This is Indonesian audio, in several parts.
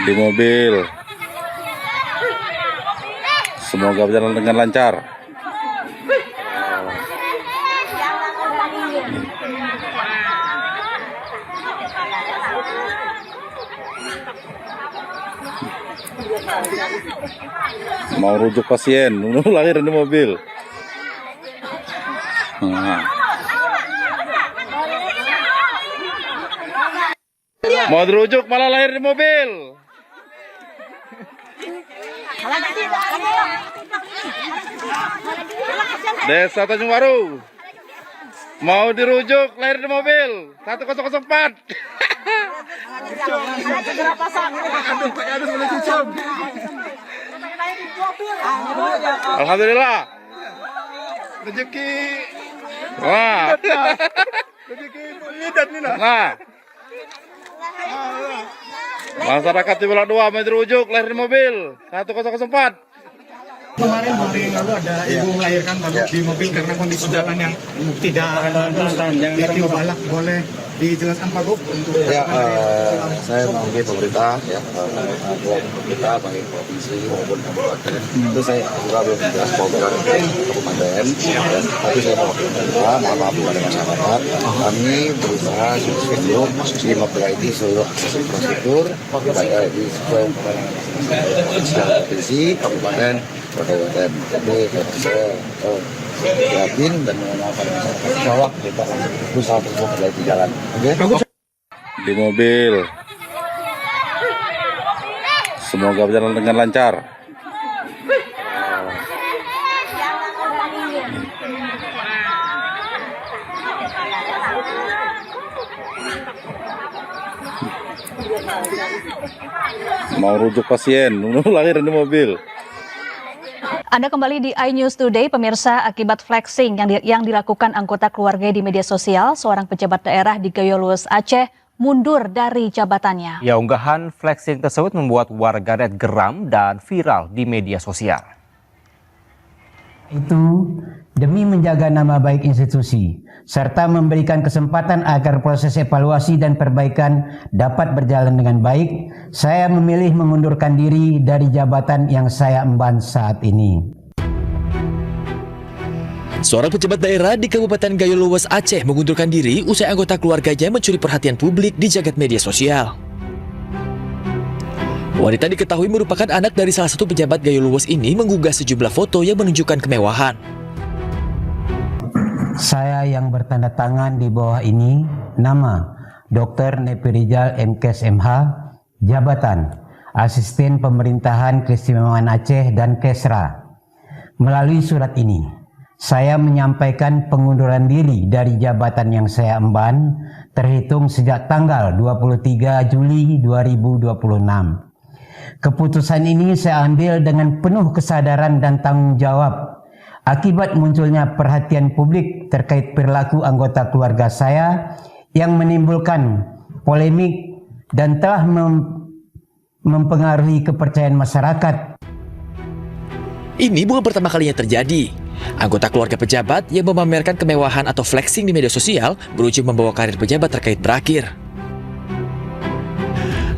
di mobil. Semoga berjalan dengan lancar. Mau rujuk pasien, lahir di mobil. Nah. Mau dirujuk malah lahir di mobil. Desa Tanjung Baru. Mau dirujuk lahir di mobil 1004. Alhamdulillah. Rezeki. Wah. Rezeki nyidat nih nah. Nah. Masyarakat di Bulak 2 mau dirujuk lahir di mobil 1004. Kemarin hari yang lalu ada ibu melahirkan di mobil karena kondisi jalan yang tidak yang balak. Boleh dijelaskan Pak Gub untuk ya, saya memanggil pemerintah ya, pemerintah baik provinsi maupun kabupaten. Itu saya juga belum jelas program kabupaten ya, tapi saya mewakili pemerintah, mohon maaf kepada masyarakat. Kami berusaha sebelum memperbaiki seluruh akses infrastruktur baik di sesuai provinsi, kabupaten, kabupaten. Jadi saya yakin dan mengenal pada masyarakat. Insya Allah kita akan berusaha untuk memperbaiki jalan. Oke? Di mobil. Semoga berjalan dengan lancar. Mau rujuk pasien, lahir di mobil. Anda kembali di iNews Today, pemirsa. Akibat flexing yang dilakukan anggota keluarga di media sosial, seorang pejabat daerah di Gayo Luwes, Aceh mundur dari jabatannya. Ya, unggahan flexing tersebut membuat warganet geram dan viral di media sosial. Itu demi menjaga nama baik institusi, serta memberikan kesempatan agar proses evaluasi dan perbaikan dapat berjalan dengan baik, saya memilih mengundurkan diri dari jabatan yang saya emban saat ini. Seorang pejabat daerah di Kabupaten Gayo Luwes, Aceh mengundurkan diri usai anggota keluarganya mencuri perhatian publik di jagat media sosial. Wanita diketahui merupakan anak dari salah satu pejabat Gayo Luwes ini mengunggah sejumlah foto yang menunjukkan kemewahan. Saya yang bertanda tangan di bawah ini, nama Dr. Nepi Rizal MKes MH, jabatan Asisten Pemerintahan Keistimewaan Aceh dan Kesra. Melalui surat ini, saya menyampaikan pengunduran diri dari jabatan yang saya emban terhitung sejak tanggal 23 Juli 2026. Keputusan ini saya ambil dengan penuh kesadaran dan tanggung jawab akibat munculnya perhatian publik terkait perilaku anggota keluarga saya yang menimbulkan polemik dan telah mempengaruhi kepercayaan masyarakat. Ini bukan pertama kalinya terjadi. Anggota keluarga pejabat yang memamerkan kemewahan atau flexing di media sosial berujung membawa karir pejabat terkait berakhir.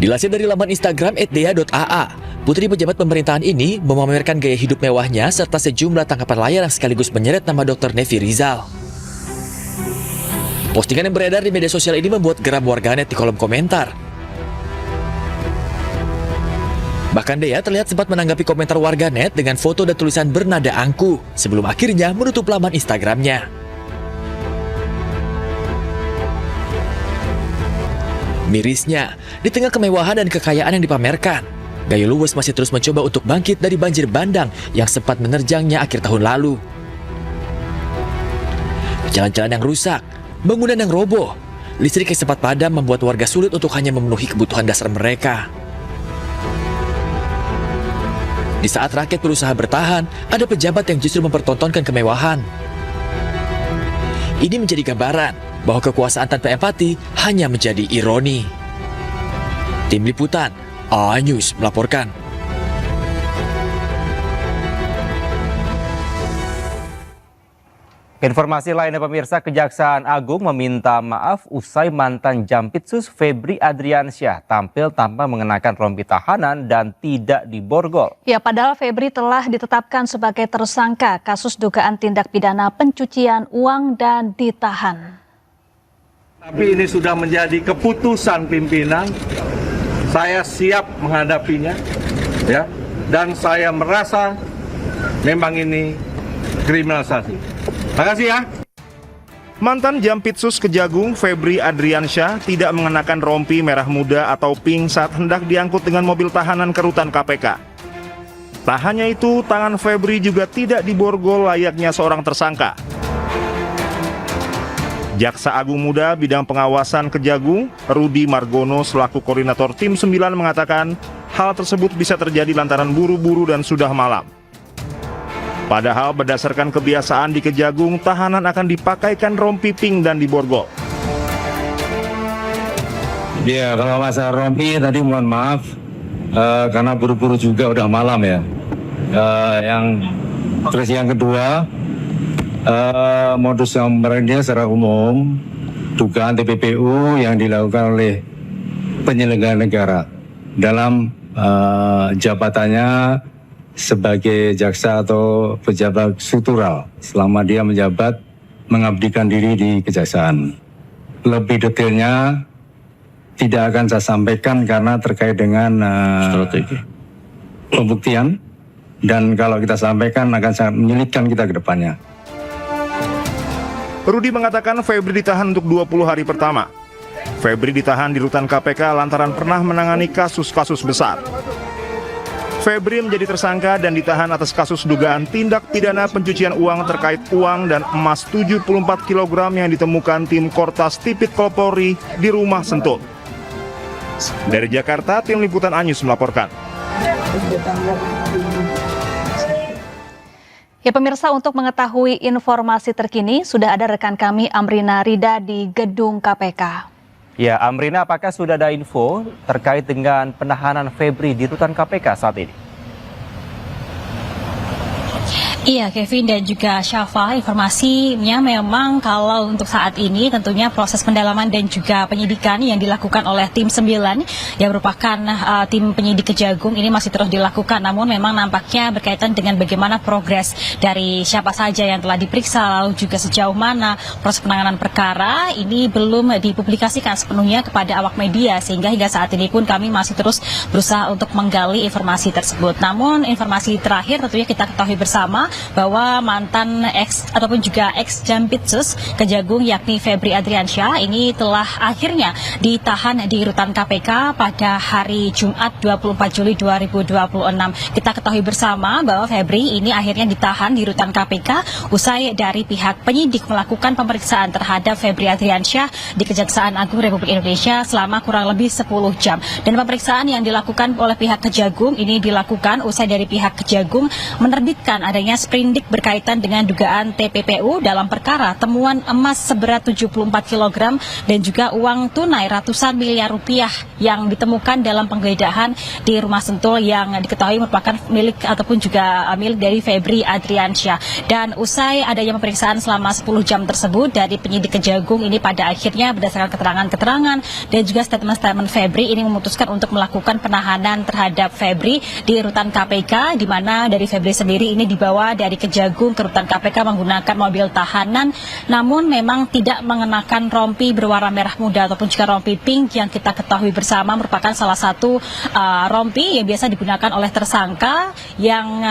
Dilansir dari laman Instagram @dea.aa, putri pejabat pemerintahan ini memamerkan gaya hidup mewahnya serta sejumlah tangkapan layar yang sekaligus menyeret nama Dr. Nepi Rizal. Postingan yang beredar di media sosial ini membuat geram warganet di kolom komentar. Bahkan Dea terlihat sempat menanggapi komentar warganet dengan foto dan tulisan bernada angkuh sebelum akhirnya menutup laman Instagramnya. Mirisnya, di tengah kemewahan dan kekayaan yang dipamerkan, Gayo Luwes masih terus mencoba untuk bangkit dari banjir bandang yang sempat menerjangnya akhir tahun lalu. Jalan-jalan yang rusak, bangunan yang roboh, listrik yang sempat padam membuat warga sulit untuk hanya memenuhi kebutuhan dasar mereka. Di saat rakyat berusaha bertahan, ada pejabat yang justru mempertontonkan kemewahan. Ini menjadi gambaran bahwa kekuasaan tanpa empati hanya menjadi ironi. Tim Liputan, iNews melaporkan. Informasi lainnya pemirsa, Kejaksaan Agung meminta maaf usai mantan Jampitsus Febri Adriansyah tampil tanpa mengenakan rompi tahanan dan tidak diborgol. Ya, padahal Febri telah ditetapkan sebagai tersangka kasus dugaan tindak pidana pencucian uang dan ditahan. Tapi ini sudah menjadi keputusan pimpinan, saya siap menghadapinya, ya, dan saya merasa memang ini kriminalisasi. Terima kasih ya. Mantan Jampitsus Kejagung Febri Adriansyah tidak mengenakan rompi merah muda atau pink saat hendak diangkut dengan mobil tahanan ke rutan KPK. Tak hanya itu, tangan Febri juga tidak diborgol layaknya seorang tersangka. Jaksa Agung Muda Bidang Pengawasan Kejagung, Rudi Margono selaku koordinator Tim 9 mengatakan hal tersebut bisa terjadi lantaran buru-buru dan sudah malam. Padahal berdasarkan kebiasaan di Kejagung, tahanan akan dipakaikan rompi pink dan diborgol. Ya, kalau masalah rompi tadi mohon maaf, karena buru-buru juga udah malam ya. Terus yang kedua, modus operandinya secara umum, dugaan TPPU yang dilakukan oleh penyelenggara negara dalam jabatannya sebagai jaksa atau pejabat struktural selama dia menjabat mengabdikan diri di kejaksaan. Lebih detailnya tidak akan saya sampaikan karena terkait dengan strategi pembuktian, dan kalau kita sampaikan akan sangat menyulitkan kita ke depannya. Rudi mengatakan Febri ditahan untuk 20 hari pertama. Febri ditahan di rutan KPK lantaran pernah menangani kasus-kasus besar. Febri menjadi tersangka dan ditahan atas kasus dugaan tindak pidana pencucian uang terkait uang dan emas 74 kg yang ditemukan tim Kortas Tipikor Polri di rumah Sentul. Dari Jakarta, tim liputan Anyus melaporkan. Ya pemirsa, untuk mengetahui informasi terkini sudah ada rekan kami Amrina Rida di gedung KPK. Ya, Amrina, apakah sudah ada info terkait dengan penahanan Febri di rutan KPK saat ini? Iya, Kevin dan juga Syafa, informasinya memang kalau untuk saat ini tentunya proses pendalaman dan juga penyidikan yang dilakukan oleh tim 9 yang merupakan tim penyidik Kejagung ini masih terus dilakukan, namun memang nampaknya berkaitan dengan bagaimana progres dari siapa saja yang telah diperiksa, lalu juga sejauh mana proses penanganan perkara ini belum dipublikasikan sepenuhnya kepada awak media, sehingga hingga saat ini pun kami masih terus berusaha untuk menggali informasi tersebut. Namun informasi terakhir tentunya kita ketahui bersama bahwa mantan ex ataupun juga ex Jampitsus Kejagung yakni Febri Adriansyah ini telah akhirnya ditahan di rutan KPK pada hari Jumat 24 Juli 2026. Kita ketahui bersama bahwa Febri ini akhirnya ditahan di rutan KPK usai dari pihak penyidik melakukan pemeriksaan terhadap Febri Adriansyah di Kejaksaan Agung Republik Indonesia selama kurang lebih 10 jam. Dan pemeriksaan yang dilakukan oleh pihak Kejagung ini dilakukan usai dari pihak Kejagung menerbitkan adanya sprindik berkaitan dengan dugaan TPPU dalam perkara temuan emas seberat 74 kg dan juga uang tunai ratusan miliar rupiah yang ditemukan dalam penggeledahan di rumah Sentul yang diketahui merupakan milik ataupun juga milik dari Febri Adriansyah. Dan usai adanya pemeriksaan selama 10 jam tersebut dari penyidik Kejagung ini pada akhirnya berdasarkan keterangan-keterangan dan juga statement-statement Febri ini memutuskan untuk melakukan penahanan terhadap Febri di rutan KPK, di mana dari Febri sendiri ini dibawa dari Kejagung ke rutan KPK menggunakan mobil tahanan, namun memang tidak mengenakan rompi berwarna merah muda ataupun juga rompi pink yang kita ketahui bersama merupakan salah satu rompi yang biasa digunakan oleh tersangka yang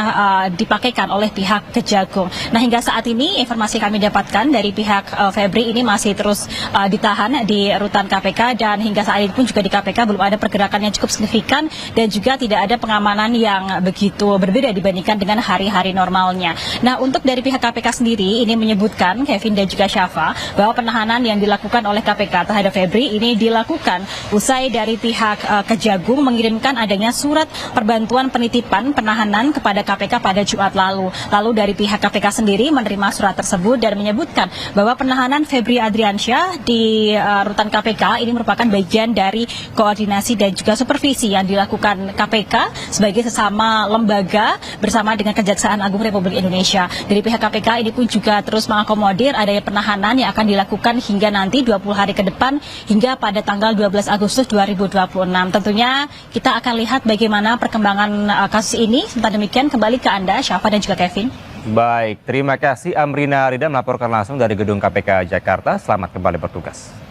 dipakaikan oleh pihak Kejagung. Nah, hingga saat ini informasi kami dapatkan dari pihak Febri ini masih terus ditahan di rutan KPK, dan hingga saat ini pun juga di KPK belum ada pergerakan yang cukup signifikan dan juga tidak ada pengamanan yang begitu berbeda dibandingkan dengan hari-hari normalnya. Nah, untuk dari pihak KPK sendiri ini menyebutkan, Kevin dan juga Syafa, bahwa penahanan yang dilakukan oleh KPK terhadap Febri ini dilakukan usai dari pihak Kejagung mengirimkan adanya surat perbantuan penitipan penahanan kepada KPK pada Jumat lalu. Lalu dari pihak KPK sendiri menerima surat tersebut dan menyebutkan bahwa penahanan Febri Adriansyah di rutan KPK ini merupakan bagian dari koordinasi dan juga supervisi yang dilakukan KPK sebagai sesama lembaga bersama dengan Kejaksaan Agung Republik Republik Indonesia. Dari pihak KPK ini pun juga terus mengakomodir adanya penahanan yang akan dilakukan hingga nanti 20 hari ke depan hingga pada tanggal 12 Agustus 2026. Tentunya kita akan lihat bagaimana perkembangan kasus ini. Sementara demikian kembali ke Anda, Syafa dan juga Kevin. Baik, terima kasih Amrina Rida melaporkan langsung dari gedung KPK Jakarta. Selamat kembali bertugas.